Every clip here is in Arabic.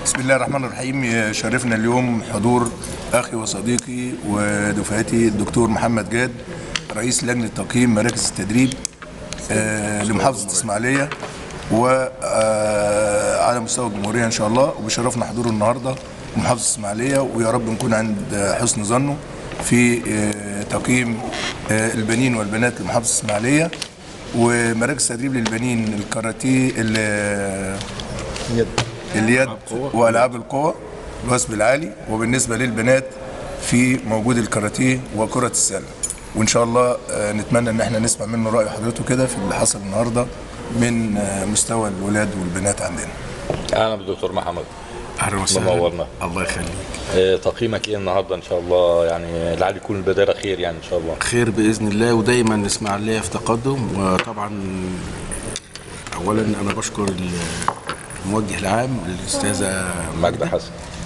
بسم الله الرحمن الرحيم. يشرفنا اليوم حضور أخي وصديقي ودفعتي الدكتور محمد جاد، رئيس لجنة تقييم مراكز التدريب لمحافظة إسماعيلية وعلى مستوى الجمهورية إن شاء الله. وبشرفنا حضوره النهاردة محافظة إسماعيلية، ويا رب نكون عند حسن ظنه في تقييم البنين والبنات لمحافظة إسماعيلية ومراكز تدريب للبنين الكاراتيه اليد والعاب القوى الوثب العالي، وبالنسبه للبنات في موجود الكاراتيه وكره السله. وان شاء الله نتمنى ان احنا نسمع منه راي حضرته كده في اللي حصل النهارده من مستوى الولاد والبنات عندنا. اهلا بالدكتور محمد. اهلا وسهلا. منورنا. الله يخليك. تقييمك ايه النهارده ان شاء الله؟ يعني لعل يكون البدايه خير يعني ان شاء الله. خير باذن الله، ودايما الاسماعيليه في تقدم. وطبعا اولا انا بشكر الموجه العام الاستاذه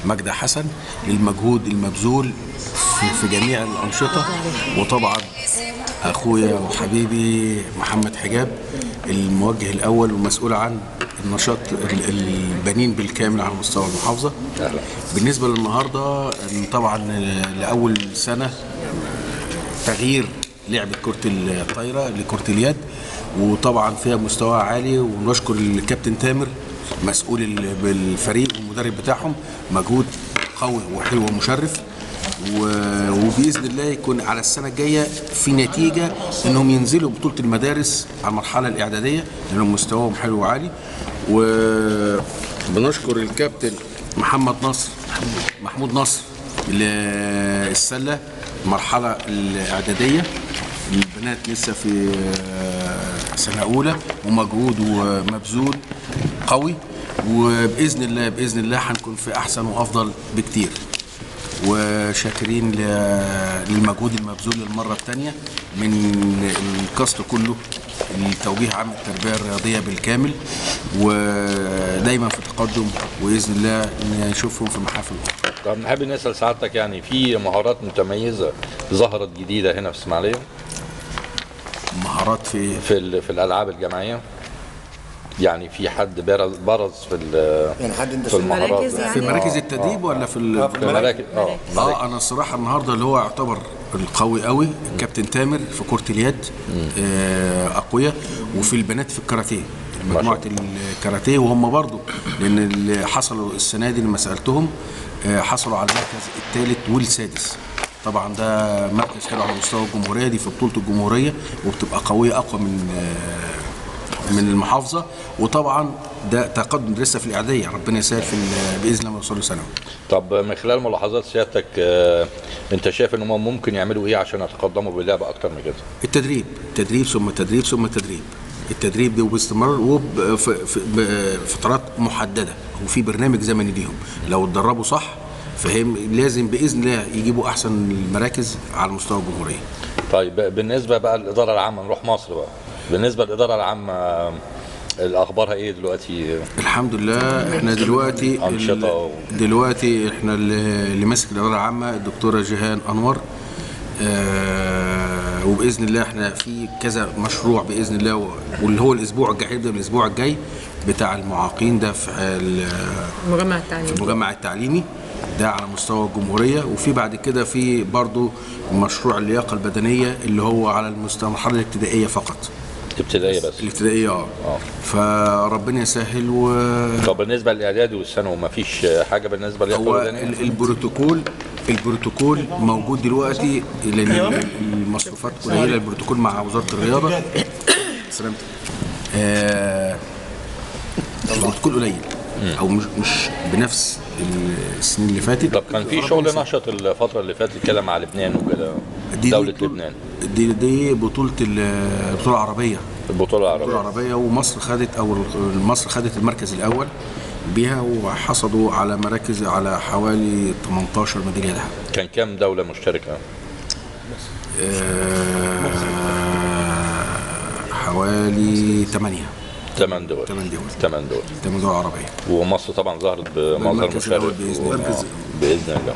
ماجدة حسن للمجهود المبذول في جميع الانشطه، وطبعا اخويا وحبيبي محمد حجاب الموجه الاول والمسؤول عن النشاط البنين بالكامل على مستوى المحافظه. بالنسبه للنهارده طبعا لاول سنه تغيير لعبه كره الطايره لكره اليد، وطبعا فيها مستوى عالي، ونشكر الكابتن تامر مسؤول بالفريق والمدرب بتاعهم، مجهود قوي وحلو ومشرف. وباذن الله يكون على السنه الجايه في نتيجه انهم ينزلوا بطوله المدارس على المرحله الاعداديه لانهم مستواهم حلو وعالي. وبنشكر الكابتن محمود نصر للسله المرحله الاعداديه، البنات لسه في سنه اولى، ومجهود ومبذول قوي، وباذن الله هنكون في احسن وافضل بكتير. وشاكرين للمجهود المبذول للمره الثانيه من الكاست كله لتوجيه عام التربيه الرياضيه بالكامل، ودايما في تقدم، واذن الله نشوفهم في محافل اخرى. طب نحب نسال سعادتك، يعني في مهارات متميزه ظهرت جديده هنا في اسماعيليه؟ مهارات في الالعاب الجماعيه، يعني في حد برز يعني حد انت في المهارات في مراكز التدريب ولا في المراكز؟ انا الصراحه النهارده اللي هو يعتبر القوي قوي الكابتن تامر في كره اليد، اقوياء. وفي البنات في الكاراتيه، مجموعه الكاراتيه، وهم برضو لان اللي حصلوا السنه دي لما سالتهم حصلوا على المركز الثالث والسادس. طبعا ده مركز حلو على مستوى الجمهوريه، دي في بطوله الجمهوريه، وبتبقى قويه اقوى من المحافظه. وطبعا ده تقدم لسه في الاعداديه، ربنا يسهل باذن الله ما يوصلوا ثانوي. طب من خلال ملاحظات سيادتك انت شايف ان هم ممكن يعملوا ايه عشان يتقدموا باللعبه اكتر من كده؟ التدريب ثم تدريب ثم تدريب، التدريب ده وباستمرار وبفترات محدده، وفي برنامج زمني ليهم. لو اتدربوا صح فهم لازم باذن الله يجيبوا احسن المراكز على مستوى الجمهوريه. طيب بالنسبه بقى للاداره العامه، نروح مصر بقى. بالنسبه للاداره العامه الاخبارها ايه دلوقتي؟ الحمد لله احنا دلوقتي احنا اللي ماسك الاداره العامه الدكتوره جيهان انور، وباذن الله احنا في كذا مشروع باذن الله، واللي هو الاسبوع الجاي هيبدا من الاسبوع الجاي بتاع المعاقين ده في المجمع التعليمي ده على مستوى الجمهوريه. وفي بعد كده في برضو مشروع اللياقه البدنيه اللي هو على المستوى المرحله الابتدائيه فقط. ابتدائيه بس؟ الابتدائيه فربنا يسهل. طب بالنسبه للاعدادي والثانوي ما فيش حاجه بالنسبه للياقه البدنيه؟ البروتوكول موجود دلوقتي لان المصروفات قليله. البروتوكول مع وزاره الرياضه سلامتك البروتوكول قليل او مش بنفس السنين اللي فاتت. طب كان في شغل نشط الفتره اللي فاتت كده مع لبنان وكده، دوله لبنان دي بطوله العربيه، البطوله العربيه، ومصر خدت المركز الاول بيها، وحصدوا على مراكز على حوالي 18 ميداليه ذهب. كان كام دوله مشتركه؟ حوالي 8. 8 دول 8 دول عربيه، ومصر طبعا ظهرت بمنظر مشرف باذن الله.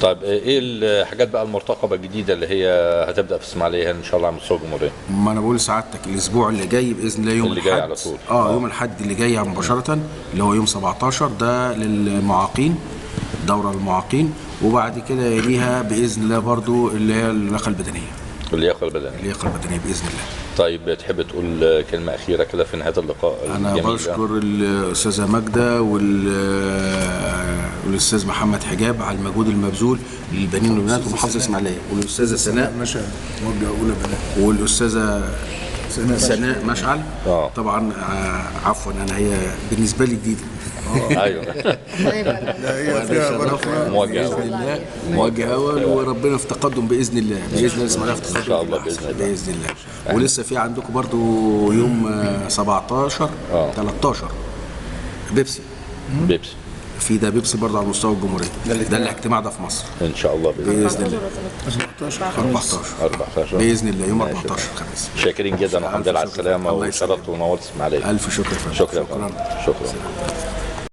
طيب ايه الحاجات بقى المرتقبه الجديده اللي هي هتبدا في اسماعيليه ان شاء الله على مستوى الجمهوريه؟ ما انا بقول لسعادتك الاسبوع اللي جاي باذن الله يوم اللي جاي على طول يوم الاحد اللي جاي مباشره اللي هو يوم 17 ده للمعاقين، دوره للمعاقين، وبعد كده يليها باذن الله برضو اللي هي اللياقه البدنيه. اللياقه البدنيه باذن الله. طيب تحب تقول كلمه اخيره كده في نهايه اللقاء انا الجميل؟ بشكر الاستاذه ماجده والاستاذ محمد حجاب على المجهود المبذول للبنين والبنات ومحافظه اسماعيليه، والاستاذه سناء مشعل موجه اولى بنات، والاستاذه سناء مشعل. طبعا عفوا انا هي بالنسبه لي جديده. ايوه لا هي فيها بركه موجه اول، وربنا في تقدم باذن الله. اسماعيليه في تقدم ان شاء الله باذن الله. ولسه في عندكم برضو يوم 17 13 بيبسي في ده بيبسي برضه على مستوى الجمهوريه، ده الاجتماع ده في مصر ان شاء الله باذن الله 14 باذن الله يوم 14 خميس. شاكرين جدا والحمد لله على السلامه، وشرفت ونورت اسماعيليه. الف شكر. شكرا.